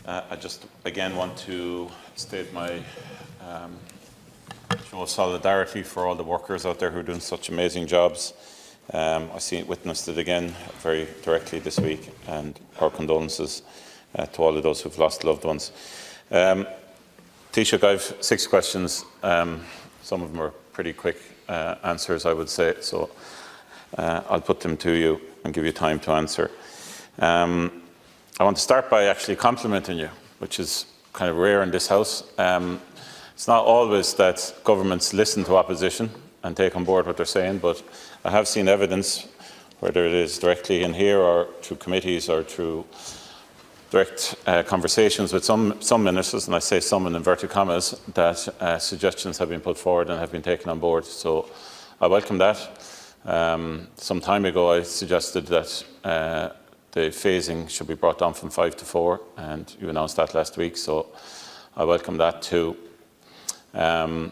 I just again want to state my show of solidarity for all the workers out there who are doing such amazing jobs. I witnessed it again very directly this week, and our condolences to all of those who've lost loved ones. Taoiseach, I have 6 questions. Some of them are pretty quick answers, I would say, so I'll put them to you and give you time to answer. I want to start by actually complimenting you, which is kind of rare in this House. It's not always that governments listen to opposition and take on board what they're saying, but I have seen evidence, whether it is directly in here or through committees or through direct conversations with some ministers, and I say some in inverted commas, that suggestions have been put forward and have been taken on board. So I welcome that. Some time ago I suggested that the phasing should be brought down from 5 to 4, and you announced that last week, so I welcome that too. I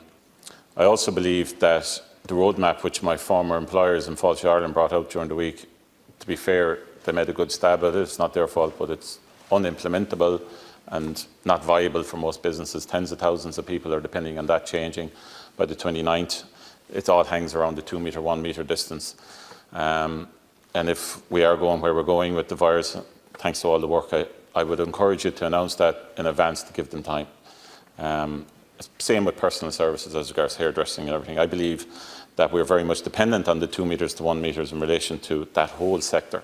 also believe that the roadmap which my former employers in Fáilte Ireland brought out during the week, to be fair, they made a good stab at it. It's not their fault, but it's unimplementable and not viable for most businesses. Tens of thousands of people are depending on that changing by the 29th. It all hangs around the 2 metre, 1 metre distance. And if we are going where we're going with the virus, thanks to all the work, I would encourage you to announce that in advance to give them time. Same with personal services as regards hairdressing and everything. I believe that we're very much dependent on the 2 metres to 1 metres in relation to that whole sector,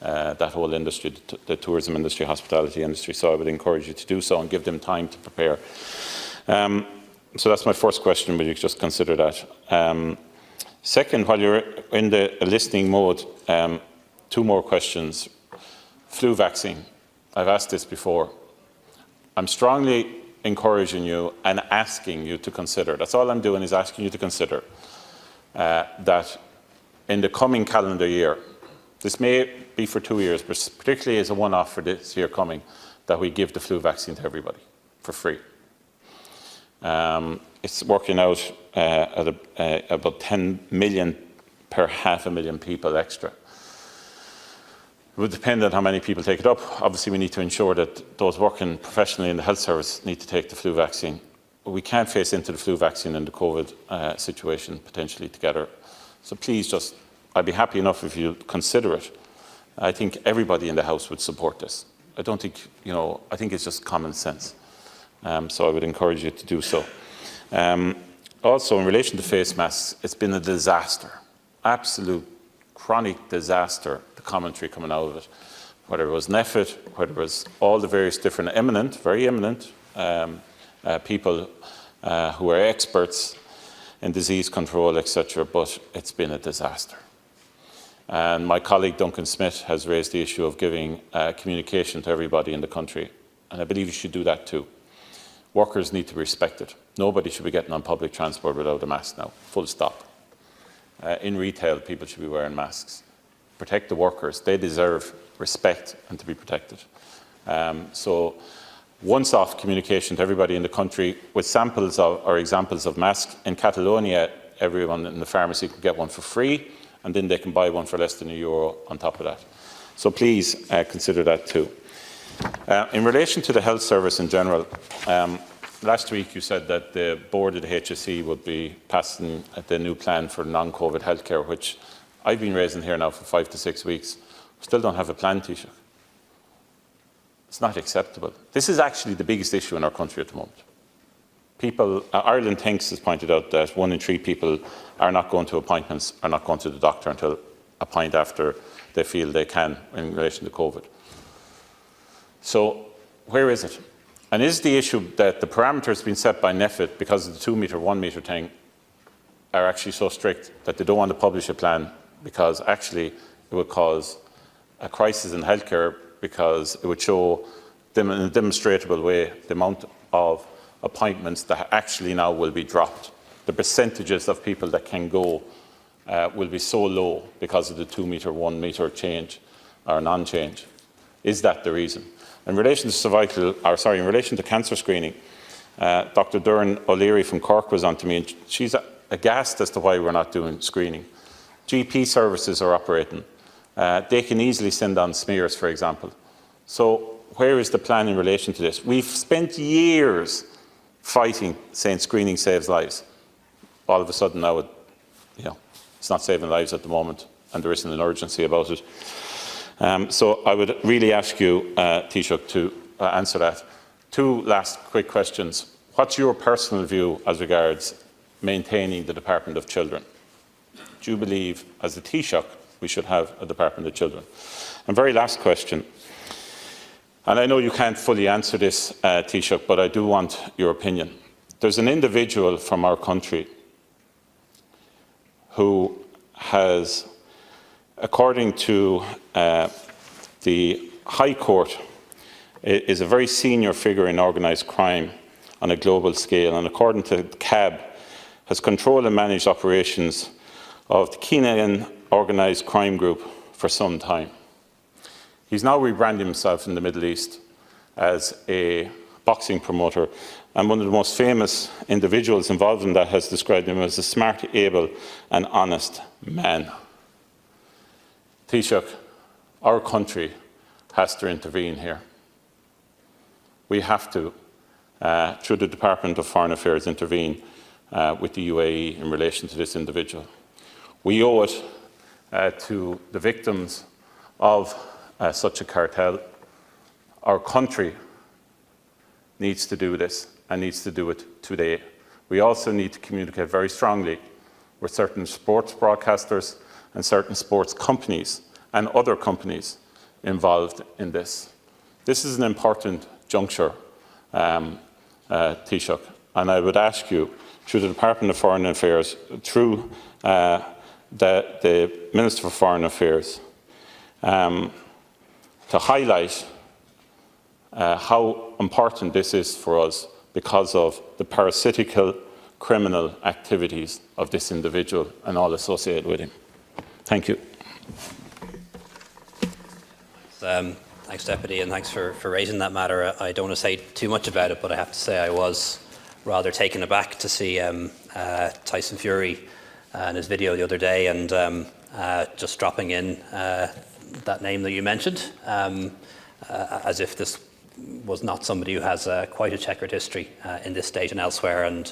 that whole industry, the tourism industry, hospitality industry. So I would encourage you to do so and give them time to prepare. So that's my first question. Will you just consider that? Second, while you're in the listening mode, 2 more questions. Flu vaccine. I've asked this before. I'm strongly encouraging you and asking you to consider, that's all I'm doing is asking you to consider, that in the coming calendar year, this may be for 2 years, but particularly as a one-off for this year coming, that we give the flu vaccine to everybody for free. It's working out at about 10 million per 500,000 people extra. It would depend on how many people take it up. Obviously, we need to ensure that those working professionally in the health service need to take the flu vaccine. But we can't face into the flu vaccine and the COVID situation potentially together. So please just, I'd be happy enough if you consider it. I think everybody in the House would support this. I don't think, I think it's just common sense. So I would encourage you to do so. Also, in relation to face masks, it's been a disaster, absolute chronic disaster, the commentary coming out of it. Whether it was NEFIT, whether it was all the various different very eminent people who are experts in disease control, etc., but it's been a disaster. And my colleague Duncan Smith has raised the issue of giving communication to everybody in the country, and I believe you should do that too. Workers need to be respected. Nobody should be getting on public transport without a mask now, full stop. In retail, people should be wearing masks. Protect the workers. They deserve respect and to be protected. So once-off communication to everybody in the country with samples or examples of masks. In Catalonia, everyone in the pharmacy can get one for free, and then they can buy one for less than €1 on top of that. So please consider that too. In relation to the health service in general, last week you said that the board of the HSE would be passing the new plan for non-COVID healthcare, which I've been raising here now for 5 to 6 weeks. We still don't have a plan, Taoiseach. It's not acceptable. This is actually the biggest issue in our country at the moment. People, Ireland Thinks has pointed out that 1 in 3 people are not going to appointments, are not going to the doctor until a point after they feel they can in relation to COVID. So where is it? And is the issue that the parameters being set by NEFIT because of the 2 metre, 1 metre thing are actually so strict that they don't want to publish a plan because actually it would cause a crisis in healthcare because it would show them in a demonstrable way the amount of appointments that actually now will be dropped. The percentages of people that can go will be so low because of the 2 metre, 1 metre change or non-change. Is that the reason? In relation to in relation to cancer screening, Dr. Doireann O'Leary from Cork was on to me, and she's aghast as to why we're not doing screening. GP services are operating. They can easily send on smears, for example. So where is the plan in relation to this? We've spent years fighting, saying screening saves lives. All of a sudden now, it's not saving lives at the moment, and there isn't an urgency about it. So I would really ask you, Taoiseach, to answer that. Two last quick questions. What's your personal view as regards maintaining the Department of Children? Do you believe, as the Taoiseach, we should have a Department of Children? And very last question, and I know you can't fully answer this, Taoiseach, but I do want your opinion. There's an individual from our country who has, according to the High Court, is a very senior figure in organised crime on a global scale, and according to CAB, has controlled and managed operations of the Kenyan organised crime group for some time. He's now rebranded himself in the Middle East as a boxing promoter, and one of the most famous individuals involved in that has described him as a smart, able and honest man. Taoiseach, our country has to intervene here. We have to, through the Department of Foreign Affairs, intervene with the UAE in relation to this individual. We owe it to the victims of such a cartel. Our country needs to do this and needs to do it today. We also need to communicate very strongly with certain sports broadcasters and certain sports companies and other companies involved in this. This is an important juncture, Taoiseach, and I would ask you, through the Department of Foreign Affairs, through the Minister for Foreign Affairs, to highlight how important this is for us because of the parasitical criminal activities of this individual and all associated with him. Thank you. Thanks, Deputy, and thanks for raising that matter. I don't want to say too much about it, but I have to say I was rather taken aback to see Tyson Fury in his video the other day, and just dropping in that name that you mentioned, as if this was not somebody who has quite a checkered history in this state and elsewhere. And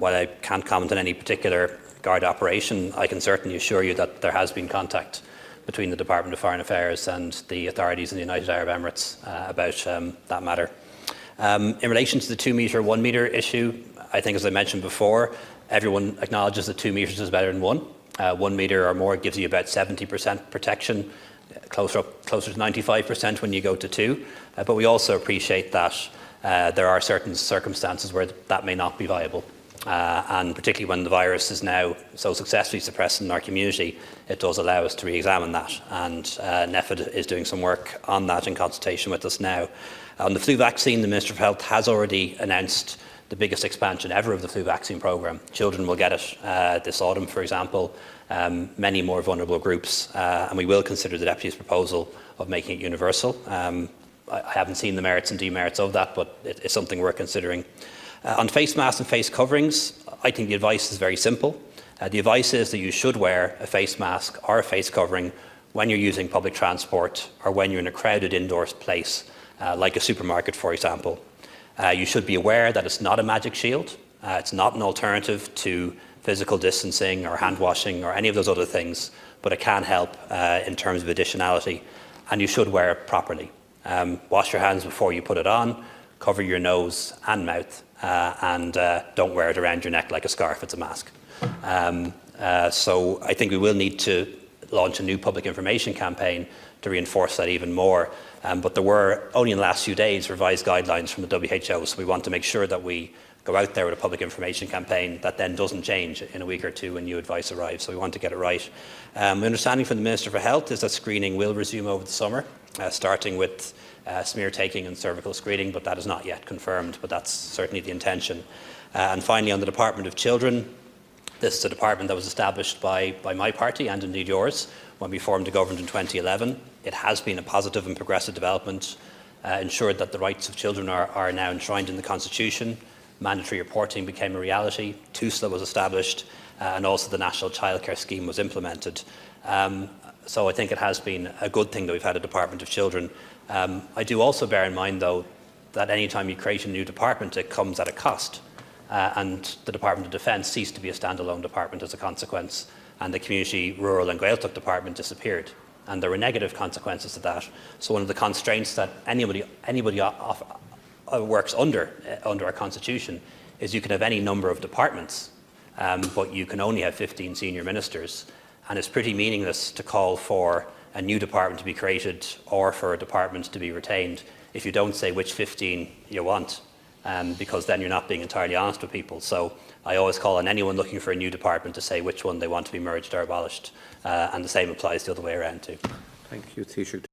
while I can't comment on any particular Garda operation, I can certainly assure you that there has been contact between the Department of Foreign Affairs and the authorities in the United Arab Emirates about that matter. In relation to the 2 metre, 1 metre issue, I think, as I mentioned before, everyone acknowledges that 2 metres is better than 1. 1 metre or more gives you about 70% protection, closer to 95% when you go to 2. But we also appreciate that there are certain circumstances where that may not be viable. And particularly when the virus is now so successfully suppressed in our community, it does allow us to re-examine that. And NEFID is doing some work on that in consultation with us now. On the flu vaccine, the Minister of Health has already announced the biggest expansion ever of the flu vaccine programme. Children will get it this autumn, for example, many more vulnerable groups, and we will consider the Deputy's proposal of making it universal. I haven't seen the merits and demerits of that, but it's something we're considering. On face masks and face coverings, I think the advice is very simple. The advice is that you should wear a face mask or a face covering when you're using public transport or when you're in a crowded indoor place, like a supermarket, for example. You should be aware that it's not a magic shield. It's not an alternative to physical distancing or hand washing or any of those other things, but it can help in terms of additionality, and you should wear it properly. Wash your hands before you put it on, cover your nose and mouth, and don't wear it around your neck like a scarf. It's a mask. So I think we will need to launch a new public information campaign to reinforce that even more. But there were, only in the last few days, revised guidelines from the WHO, so we want to make sure that we go out there with a public information campaign that then doesn't change in a week or two when new advice arrives, so we want to get it right. My understanding from the Minister for Health is that screening will resume over the summer, starting with smear taking and cervical screening, but that is not yet confirmed, but that's certainly the intention. And finally, on the Department of Children, this is a department that was established by my party and indeed yours when we formed the government in 2011. It has been a positive and progressive development, ensured that the rights of children are now enshrined in the Constitution. Mandatory reporting became a reality. TUSLA was established, and also the National Childcare Scheme was implemented. So I think it has been a good thing that we've had a Department of Children, I do also bear in mind, though, that any time you create a new department, it comes at a cost. And the Department of Defence ceased to be a standalone department as a consequence, and the Community, Rural and Gaeltacht department disappeared. And there were negative consequences to that. So one of the constraints that anybody works under our Constitution is you can have any number of departments, but you can only have 15 senior ministers. And it's pretty meaningless to call for a new department to be created or for a department to be retained if you don't say which 15 you want, because then you're not being entirely honest with people. So I always call on anyone looking for a new department to say which one they want to be merged or abolished, and the same applies the other way around too. Thank you, Taoiseach.